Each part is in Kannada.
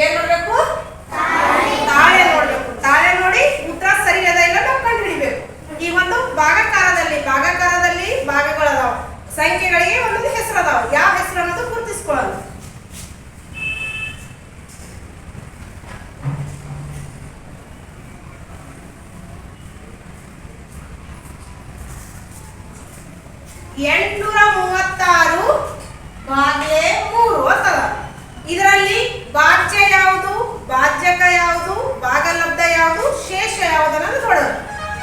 ಏನ್ ನೋಡ್ಬೇಕು? ತಾಳೆ ನೋಡ್ಬೇಕು. ತಾಳೆ ನೋಡಿ ಉತ್ತರ ಸರಿ ಅದ ಇಲ್ಲ ನಾವು ಕಂಡು ಹಿಡಿಬೇಕು. ಈ ಒಂದು ಭಾಗಕಾರದಲ್ಲಿ ಭಾಗಗಳದಾವ, ಸಂಖ್ಯೆಗಳಿಗೆ ಒಂದೊಂದು ಹೆಸರು ಅದಾವ. ಯಾವ ಹೆಸರು ಅನ್ನೋದು ಗುರುತಿಸ್ಕೊಳ್ಳೋದು. ಎಂಟುನೂರ 36 ಭಾಗ್ಲೆ 3 ಅಂತದ. ಇದರಲ್ಲಿ ಭಾಜ್ಯ ಯಾವುದು, ಭಾಜ್ಯಕ ಯಾವುದು, ಭಾಗಲಬ್ಧ ಯಾವುದು, ಶೇಷ ಯಾವುದು ಅನ್ನೋದು ನೋಡೋದು.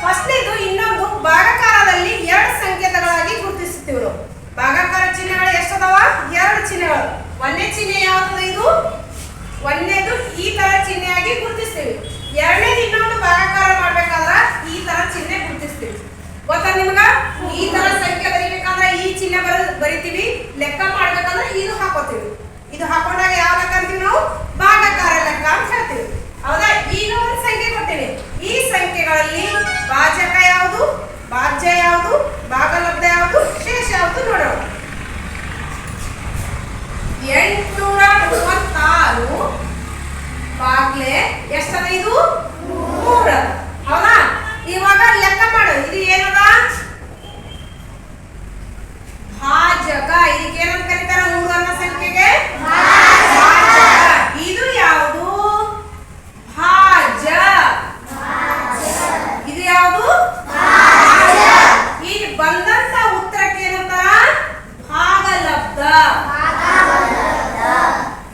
ಫಸ್ಟ್ನೇದು ಇನ್ನೊಂದು ಭಾಗಕಾರದಲ್ಲಿ 2 ಸಂಕೇತಗಳಾಗಿ ಗುರುತಿಸುತ್ತೀವಿ ನಾವು. ಭಾಗಕಾರ ಚಿಹ್ನೆಗಳು ಎಷ್ಟದಾವ? 2 ಚಿಹ್ನೆಗಳು. ಒಂದನೇ ಚಿಹ್ನೆ ಯಾವುದು? ಇದು ಒಂದನೇದು ಈ ತರ ಚಿಹ್ನೆಯಾಗಿ ಗುರುತಿಸ್ತೀವಿ. ಎರಡನೇದು ಇನ್ನೊಂದು ಭಾಗಕಾರ ಮಾಡ್ಬೇಕಾದ್ರೆ ಈ ತರ ಚಿಹ್ನೆ ಗುರುತಿಸ್ತೀವಿ. ಗೊತ್ತಾ ನಿಮ್ಗ? ಈ ತರ ಸಂಖ್ಯೆ ಬರೀಬೇಕಂದ್ರೆ ಈ ಚಿಹ್ನೆ ಬರಿತೀವಿ. ಲೆಕ್ಕ ಮಾಡ್ಬೇಕಂದ್ರೆ ಇದು ಹಾಕೋತೀವಿ. ಇದು ಹಾಕೊಂಡಾಗ ಯಾವ ಲೆಕ್ಕ ಅಂತೀವಿ ನಾವು? ಭಾಗಕಾರ ಲೆಕ್ಕ ಅಂತ ಹೇಳ್ತೀವಿ. ಹೌದಾ? ಈಗ ಒಂದು ಸಂಖ್ಯೆ ಕೊಡ್ತೀನಿ. ಈ ಸಂಖ್ಯೆಗಳಲ್ಲಿ ಭಾಜಕ ಯಾವುದು, ಭಾಜ್ಯ ಯಾವುದು, ಭಾಗಲಬ್ಧ ಯಾವುದು, ಶೇಷ ಯಾವುದು ನೋಡೋಣ. 836 ಭಾಗ್ಲೆ ಎಷ್ಟದ? ಇದು 3. ಹೌದಾ? ಇವಾಗ ಲೆಕ್ಕ ಮಾಡೋದು. ಇದು ಏನದ? ಭಾಜಕ. ಇದಕ್ಕೆ ಏನಂತ ಕರೀತಾರ? 3 ಅನ್ನೋ ಸಂಖ್ಯೆಗೆ ಭಾಜಕ. ಇದು ಯಾವುದು? ಭಾಜ್ಯ. ಇದು ಯಾವುದು? ಭಾಜ್ಯ. ಇಲ್ಲಿ ಬಂದಂತ ಉತ್ತರಕ್ಕೆ ಏನಂತಾರ? ಭಾಗಲಬ್ಧ.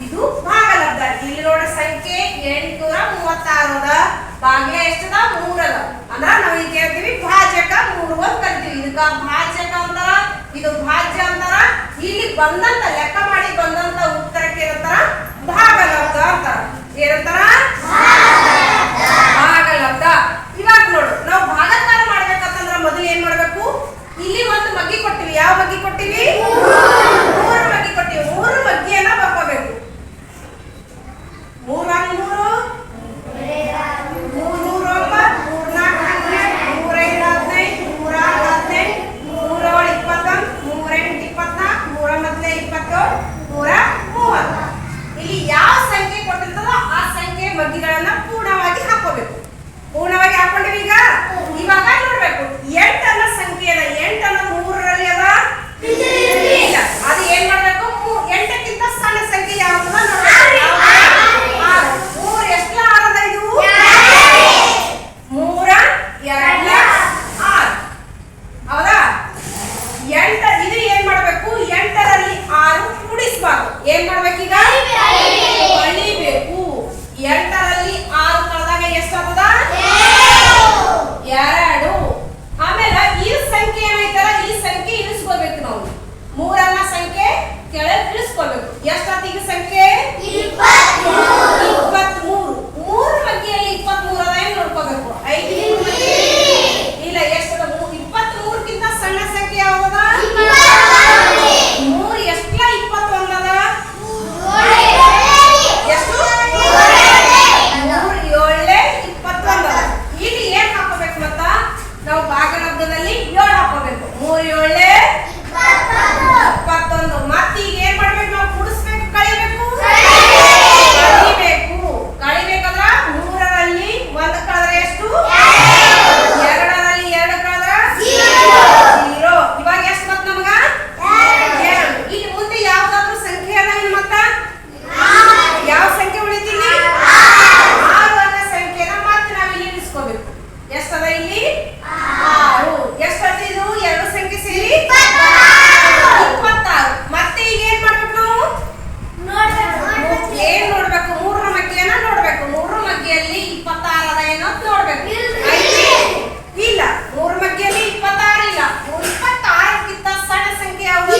ಇದು ಭಾಗಲಬ್ಧ. ಇಲ್ಲಿ ನೋಡ ಸಂಖ್ಯೆ 836 ಭಾಗ್ಯ ಎಷ್ಟದ? 3 ಅದ. ಅಂದ್ರ ನಾವು ಈಗ ಹೇಳ್ತೀವಿ ಭಾಜಕ 3 ಅಂತ ಕರಿತೀವಿ. ಇದಕ್ಕ ಭಾಜಕ ಅಂತಾರ, ಇದು ಭಾಜ್ಯ ಅಂತಾರ. ಇಲ್ಲಿ ಬಂದಂತ ಲೆಕ್ಕ ಮಾಡಿ ಬಂದಂತ ಉತ್ತರಕ್ಕೆ ಏನಂತಾರ? ಭಾಗಲಬ್ಧ ಅಂತಾರ. ಏನಂತಾರ? ಭಾಗಲಬ್ಧ. ಇವಾಗ ನೋಡು, ನಾವು ಭಾಗಕಾರ ಮಾಡ್ಬೇಕಂತಂದ್ರ ಮೊದಲು ಏನ್ ಮಾಡ್ಬೇಕು? ಇಲ್ಲಿ ಒಂದು ಮಗ್ಗಿ ಕೊಟ್ಟಿವಿ. ಯಾವ ಮಗ್ಗಿ ಕೊಟ್ಟಿವಿ? 3 ಮಗ್ಗಿ ಕೊಟ್ಟಿವಿ. 3 ಮಗ್ಗಿಯನ್ನ ಬರ್ಕೋಬೇಕು. 3 ಇಲ್ಲಿ ಯಾವ ಸಂಖ್ಯೆ ಕೊಟ್ಟಿರ್ತದೋ ಆ ಸಂಖ್ಯೆ ಮಗ್ಗಿಗಳನ್ನ ಪೂರ್ಣವಾಗಿ ಹಾಕೋಬೇಕು. ಪೂರ್ಣವಾಗಿ ಹಾಕೊಂಡಿವಿ. ಇವಾಗ ನೋಡ್ಬೇಕು 8 ಅನ್ನೋ ಸಂಖ್ಯೆ ಅದ. 8 ಅನ್ನೋ 3ರಲ್ಲಿ ಅದ ಇಲ್ಲ. ಅದು ಏನ್ ಮಾಡ್ಬೇಕು? 8ಕ್ಕಿಂತ ಸಣ್ಣ ಸಂಖ್ಯೆ ಯಾವ್ದು ನೋಡ್ಬೇಕು. 3 ಎಷ್ಟು 6 ಅದ? ಇದು 3 2 6. ಹೌದಾ? 8 ಇದು ಏನ್ ಮಾಡ್ಬೇಕು? 8ರಲ್ಲಿ 6 ಕೂಡಿಸಬಾರ್ದು. ಏನ್ ಮಾಡ್ಬೇಕೀಗ? ಕಳಿಬೇಕು. 8ರಲ್ಲಿ 6 ಕಳೆದಾಗ ಎಷ್ಟಾಗ್ತದ? 2. ಆಮೇಲೆ ಈ ಸಂಖ್ಯೆ ಏನೈತಲ್ಲ, ಈ ಸಂಖ್ಯೆ ಇಳಿಸ್ಕೋಬೇಕು ನಾವು. 3 ಅನ್ನೋ ಸಂಖ್ಯೆ ಕೆಳಗೆ ಇಳಿಸ್ಕೋಬೇಕು. ಎಷ್ಟಾಗ್ತದ ಈಗ ಸಂಖ್ಯೆ? 23. 3 ಮಗ್ಗಿಯಲ್ಲಿ 23 ಅದ ಏನ್ ನೋಡ್ಕೋಬೇಕು. 5 ಇಲ್ಲ ಎಷ್ಟದ? 23ಕ್ಕಿಂತ ಸಣ್ಣ ಸಂಖ್ಯೆ ಯಾವ್ದದ? 3 ಎಷ್ಟಲ? 21 ಅದ. ಎಷ್ಟು? 3 7 21 ಅದ. ಇಲ್ಲಿ ಏನ್ ಹಾಕೋಬೇಕು ಮತ್ತ? ನಾವು ಭಾಗಲಬ್ಧದಲ್ಲಿ 7 ಹಾಕೋಬೇಕು. 3 7 21. ಮತ್ತೆ ಈಗ ಏನ್ ಮಾಡ್ಬೇಕು? ನಾವು ಕೂಡಿಸ್ಬೇಕು, ಕಳಿಬೇಕು. ಕಳಿಬೇಕಂದ್ರ 3ರಲ್ಲಿ 1 ಕಳೆದ್ರೆ ಎಷ್ಟು? 2ರಲ್ಲಿ 2 ಕಳೆದ್ರ 0. ಇವಾಗ ಎಷ್ಟು ಮತ್ತ ನಮಗ? 2. ಇಲ್ಲಿ ಮುಂದೆ ಯಾವ್ದಾದ್ರು ಸಂಖ್ಯೆ ಅದ ಮತ್ತ? ಯಾವ ಸಂಖ್ಯೆ ಉಳಿತಿಲ್ಲಿ? 6 ಅನ್ನೋ ಸಂಖ್ಯೆನ ಮತ್ತೆ ನಾವು ಇಲ್ಲಿ ಇಳಿಸ್ಕೋಬೇಕು. ಎಷ್ಟದ ಇಲ್ಲಿ? 6. ಎಷ್ಟದ ಇದು? 2 ಸಂಖ್ಯೆ ಸೇರಿ 26. ಮತ್ತೆ ಈಗ ಏನ್ ಮಾಡ್ಬೇಕು ನಾವು? ಏನ್ ನೋಡ್ಬೇಕು? 3ರ ಮಗ್ಗಿಯನ್ನ ನೋಡ್ಬೇಕು. 3ರ ಮಗ್ಗಿಯಲ್ಲಿ 26 ಅದ ಏನೋ ನೋಡ್ಬೇಕು. ಇಲ್ಲ 3 ಮಗ್ಗಿಯಲ್ಲಿ 26 ಇಲ್ಲ. 26ಕ್ಕಿಂತ ಸಣ್ಣ ಸಂಖ್ಯೆ ಯಾವುದು?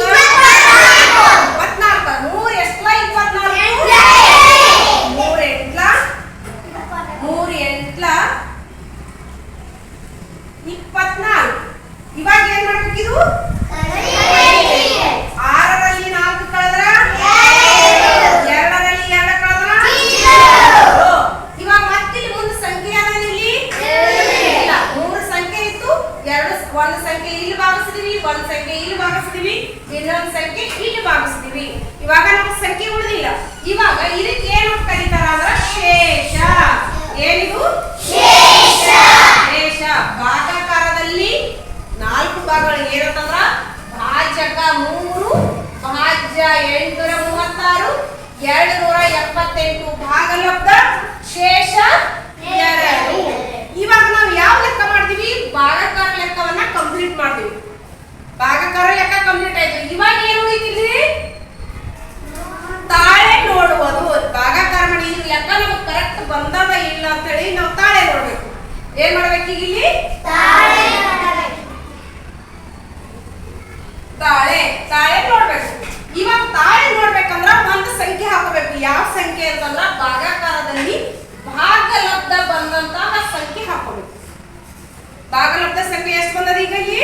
24. 3 ಎಷ್ಟಲ? 24. 3 8 24. ಇವಾಗ ಏನ್ ಮಾಡ್ಬೇಕಿದು? 6ರಲ್ಲಿ 4 ಕಳೆದ್ರ 2ರಲ್ಲಿ 2 ಕಳೆದ್ರ 0. ಇವಾಗ ಮತ್ತೆ ಮುಂದೆ ಸಂಖ್ಯೆ ಯಾವ್ದು ಇಲ್ಲಿ? ಇಲ್ಲ. 3 ಸಂಖ್ಯೆ ಇತ್ತು. 1 ಸಂಖ್ಯೆ ಇಲ್ಲಿ ಭಾಗಿಸಿದೀವಿ, 1 ಸಂಖ್ಯೆ ಇಲ್ಲಿ ಭಾಗಿಸಿದೀವಿ, ಇನ್ನೊಂದು ಸಂಖ್ಯೆ ಇಲ್ಲಿ ಭಾಗಿಸಿದೀವಿ. ಇವಾಗ ನಮಗೆ ಸಂಖ್ಯೆ ಉಳಿದಿಲ್ಲ. ಇವಾಗ ಇದಕ್ಕೆ ಏನು ಕರೀತಾರ? ಅಂದ್ರೆ ಶೇಷ. ಏನಿದು? ಶೇಷ. ಭಾಗಾಕಾರದಲ್ಲಿ 4 ಭಾಗಗಳು ಏನಂತಂದ್ರ ಭಾಜಕ 3, ಭಾಜ್ಯ 836, 278, ಭಾಗಲಬ್ಧ ಶೇಷ 2. ಇವಾಗ ನಾವು ಯಾವ ಲೆಕ್ಕ ಮಾಡ್ತೀವಿ? ಭಾಗಾಕಾರ ಲೆಕ್ಕವನ್ನ ಕಂಪ್ಲೀಟ್ ಮಾಡ್ತೀವಿ. ಭಾಗಾಕಾರ ಲೆಕ್ಕ ಕಂಪ್ಲೀಟ್ ಆಯ್ತು. ಇವಾಗ ಏನು ಉಳಿತಿದ್ವಿ? ತಾಳೆ ನೋಡುವುದು. ಭಾಗಾಕಾರ ಮಾಡಿ ಈ ಲೆಕ್ಕ ನಮಗೆ ಕರೆಕ್ಟ್ ಬಂದದ ಇಲ್ಲ ಅಂತ ಹೇಳಿ ನಾವು ತಾಳೆ ನೋಡ್ಬೇಕು. ಏನ್ ಮಾಡ್ಬೇಕು? ಈಗ ಇಲ್ಲಿ ತಾಳೆ ನೋಡ್ಬೇಕು. ಇವಾಗ ತಾಳೆ ನೋಡ್ಬೇಕಂದ್ರ ಒಂದು ಸಂಖ್ಯೆ ಹಾಕಬೇಕು. ಯಾವ ಸಂಖ್ಯೆ ಅಂತಂದ್ರ ಭಾಗಾಕಾರದಲ್ಲಿ ಭಾಗಲಬ್ಧ ಬಂದಂತಹ ಸಂಖ್ಯೆ ಹಾಕಬೇಕು. ಭಾಗಲಬ್ಧ ಸಂಖ್ಯೆ ಎಷ್ಟು ಬಂದದ ಈಗ ಇಲ್ಲಿ?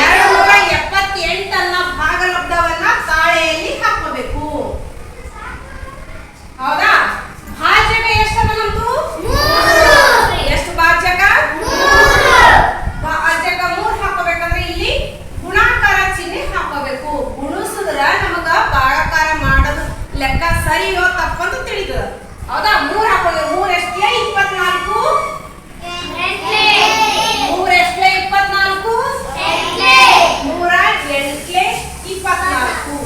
278 ಅನ್ನ ಭಾಗಲಬ್ಧವನ್ನ ತಾಳೆಯಲ್ಲಿ ಹಾಕಬೇಕು. ಹೌದಾ? ಭಾಜಕ ಎಷ್ಟದ ನಮ್ದು? ಎಷ್ಟು ಭಾಜಕ? ಭಾಜಕ 3 ಹಾಕಬೇಕಂದ್ರೆ ಇಲ್ಲಿ ಗುಣಾಕಾರ ಚಿಹ್ನೆ ಹಾಕಬೇಕು. ಗುಣಿಸಿದ್ರ ನಮಗ ಭಾಗಾಕಾರ ಮಾಡೋದು ಲೆಕ್ಕ ಸರಿಯೋ ತಪ್ಪಂತ ತಿಳಿತದ. ಹೌದಾ? 3 ಹಾಕೋದು. 3 ಎಷ್ಟೇ 24, 3 ಎಷ್ಟೇ 24, 3 8 24.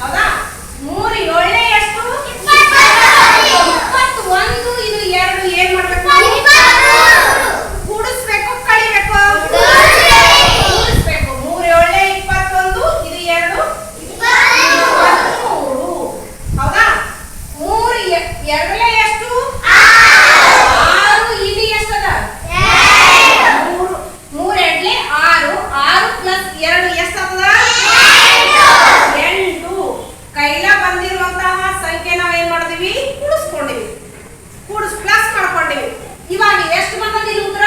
ಹೌದಾ? 3 7 ಎಷ್ಟು? 21. ಇದು 2 ಏನ್ ಮಾಡ್ಬೇಕು? ಕೂಡಿಸ್ಬೇಕು, ಕಳಿಬೇಕು? ಕೂಡಿಸ್ಬೇಕು. 3 7 21, ಇದು 2 23. ಹೌದಾ? 3 2 ಎಷ್ಟು? 6. ಇದು ಎಷ್ಟದ? 3 2 6. 6 ಪ್ಲಸ್ 2 ಎಷ್ಟಾಗ್ತದ? 8. ಕೈಲ ಬಂದಿರುವಂತಹ ಸಂಖ್ಯೆ ನಾವು ಏನ್ ಮಾಡಿದೀವಿ? ಕೂಡಿಸ್ಕೊಂಡಿವಿ. ಪ್ಲಸ್ ಮಾಡ್ಕೊಂಡಿವಿ. ಇವಾಗ ಎಷ್ಟು ಬಂದದ ಇಲ್ಲಿ ಉತ್ತರ?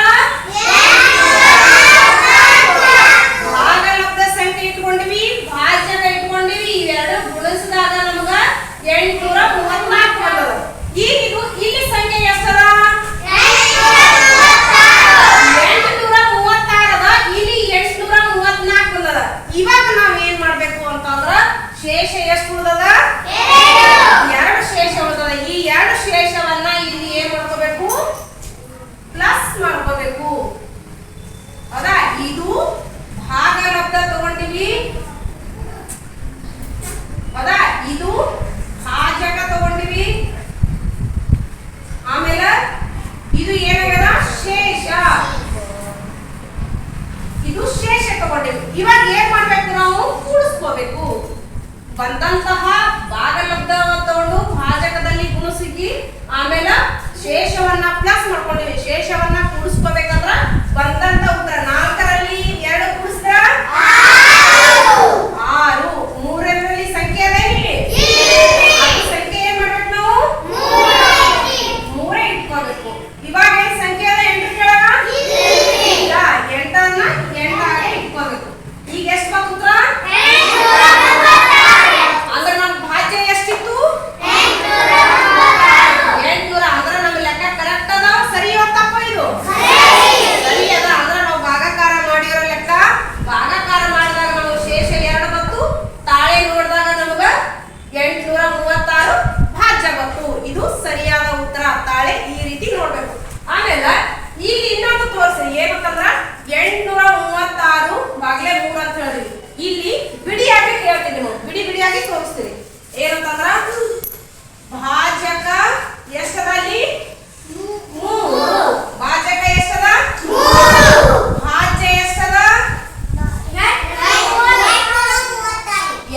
ಭಾಗಲಬ್ಧ ಸಂಖ್ಯೆ ಇಟ್ಕೊಂಡಿವಿ, ಭಾಜಕ ಇಟ್ಕೊಂಡಿವಿ. ಇವೆರಡು ಗುಣಿಸಿದಾಗ ನಮಗ 834 ಬಂದದ. ಈಗ ಇದು ಇಲ್ಲಿ ಸಂಖ್ಯೆ ಎಷ್ಟದ? 836 ಅದ. ಇಲ್ಲಿ 834 ಬಂದದ. ಇವಾಗ ನಾವ್ ಏನ್ ಮಾಡ್ಬೇಕು ಅಂತಂದ್ರ ಶೇಷ ಎಷ್ಟು ಉಳಿದದ? 2 ಶೇಷ ಉಳಿದದ. ಈ 2 ಶೇಷವನ್ನ ಇಲ್ಲಿ ಏನ್ ಮಾಡ್ಕೋಬೇಕು? ಪ್ಲಸ್ ಮಾಡ್ಕೋಬೇಕು. ಹೌದಾ? ಇದು ಭಾಗಲಬ್ಧ ತಗೊಂಡಿವಿ. ಹೌದಾ? ಇದು ಭಾಜಕ ತಗೊಂಡಿವಿ. ಆಮೇಲೆ ಇದು ಏನಾಗ್ಯದ? ಶೇಷ. ಇದು ಶೇಷ ತಗೊಂಡಿವಿ. ಇವಾಗ ಏನ್ ಮಾಡ್ಬೇಕು? ನಾವು ಕೂಡಿಸ್ಕೋಬೇಕು. ಬಂದಂತಹ ಭಾಗಲಬ್ಧ ತಗೊಂಡು ಭಾಜಕದಲ್ಲಿ ಗುಣಿಸಿ ಆಮೇಲೆ ಶೇಷವನ್ನ ಪ್ಲಸ್ ಮಾಡ್ಕೊಂಡಿವಿ. ಶೇಷವನ್ನ ಕೂಡಿಸ್ಕೋಬೇಕಂದ್ರ ಬಂದಂತ ಉತ್ತರ 4ರಲ್ಲಿ 2 ಕೂಡಿಸಿದ್ರ 6. 3ರಲ್ಲಿ ಸಂಖ್ಯೆ ಅದೇ ಇಲ್ಲಿ ಸಂಖ್ಯೆ ಏನ್ ಮಾಡ್ಬೇಕು? ನಾವು 3 ಇಟ್ಕೋಬೇಕು. ಇವಾಗ ಏನ್ ಸಂಖ್ಯೆ ಅದ? 8 ಕೆಳಗ ಈಗ 8ಅನ್ನ 8 ಆಗಿ ಇಟ್ಕೋಬೇಕು. ಈಗ ಎಷ್ಟು ಬಂತು ಉತ್ತರ? ಅಂದ್ರೆ ನಮ್ಮ ಭಾಜ್ಯ ಎಷ್ಟಿತ್ತು? 800. ಅಂದ್ರೆ ನಮ್ಮ ಲೆಕ್ಕ ಕರೆಕ್ಟ್ ಅದ? ಸರಿಯೋ ತಪ್ಪ? ಇದು ಸರಿ ಅದ. ಅಂದ್ರೆ ನಾವು ಭಾಗಾಕಾರ ಮಾಡಿರೋ ಲೆಕ್ಕ. ಭಾಗಾಕಾರ ಮಾಡಿದಾಗ ನಮಗೆ ಶೇಷ 2 ಬಂತು. ತಾಳೆ ನೋಡಿದಾಗ ನಮಗ 836 ಭಾಜ್ಯ ಬಂತು. ಇದು ಸರಿಯಾದ ಉತ್ತರ. ತಾಳೆ ಈ ರೀತಿ ನೋಡ್ಬೇಕು. ಆಮೇಲೆ ಈಗ ಇನ್ನೊಂದು ತೋರಿಸ್ರಿ. ಏನಂತಂದ್ರ 836 ಬಾಗ್ಲೆ 3 ಅಂತ ಹೇಳಿದ್ವಿ. ಇಲ್ಲಿ ಬಿಡಿಯಾಗಿ ಹೇಳ್ತೀನಿ. ನೀವು ಬಿಡಿಯಾಗಿ ತೋರಿಸ್ತೀರಿ. ಏನಂತಂದ್ರ ಭಾಜಕ ಎಷ್ಟದ? ಅಲ್ಲಿ 3. ಭಾಜಕ ಎಷ್ಟದ? 3. ಭಾಜ್ಯ ಎಷ್ಟದ?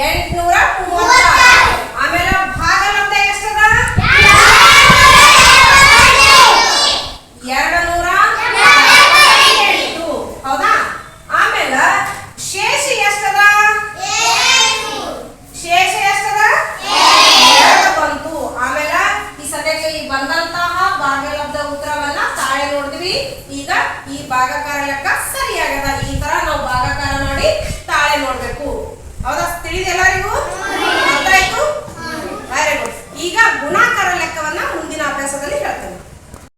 836. ಆಮೇಲೆ ಭಾಗಲಬ್ಧ ಎಷ್ಟದ? 278. ಹೌದಾ? ಆಮೇಲೆ ಶೇಷ ಎಷ್ಟದ? ಶೇಷ ಎಷ್ಟದ? 2 ಬಂತು. ಆಮೇಲೆ ಈ ಸದ್ಯಕ್ಕೆ ಈ ಬಂದಂತಹ ಭಾಗಲಬ್ಧ ಉತ್ತರವನ್ನ ತಾಳೆ ನೋಡ್ತೀವಿ. ಈಗ ಈ ಭಾಗಾಕಾರ ಲೆಕ್ಕ ಸರಿಯಾಗದ. ಈ ತರ ನಾವು ಭಾಗಾಕಾರ ಮಾಡಿ ತಾಳೆ ನೋಡ್ಬೇಕು. ಹೌದಾ? ತಿಳಿದ ಎಲ್ಲರಿಗೂ? ಅರ್ಥ ಆಯ್ತು? Very good. ಈಗ ಗುಣ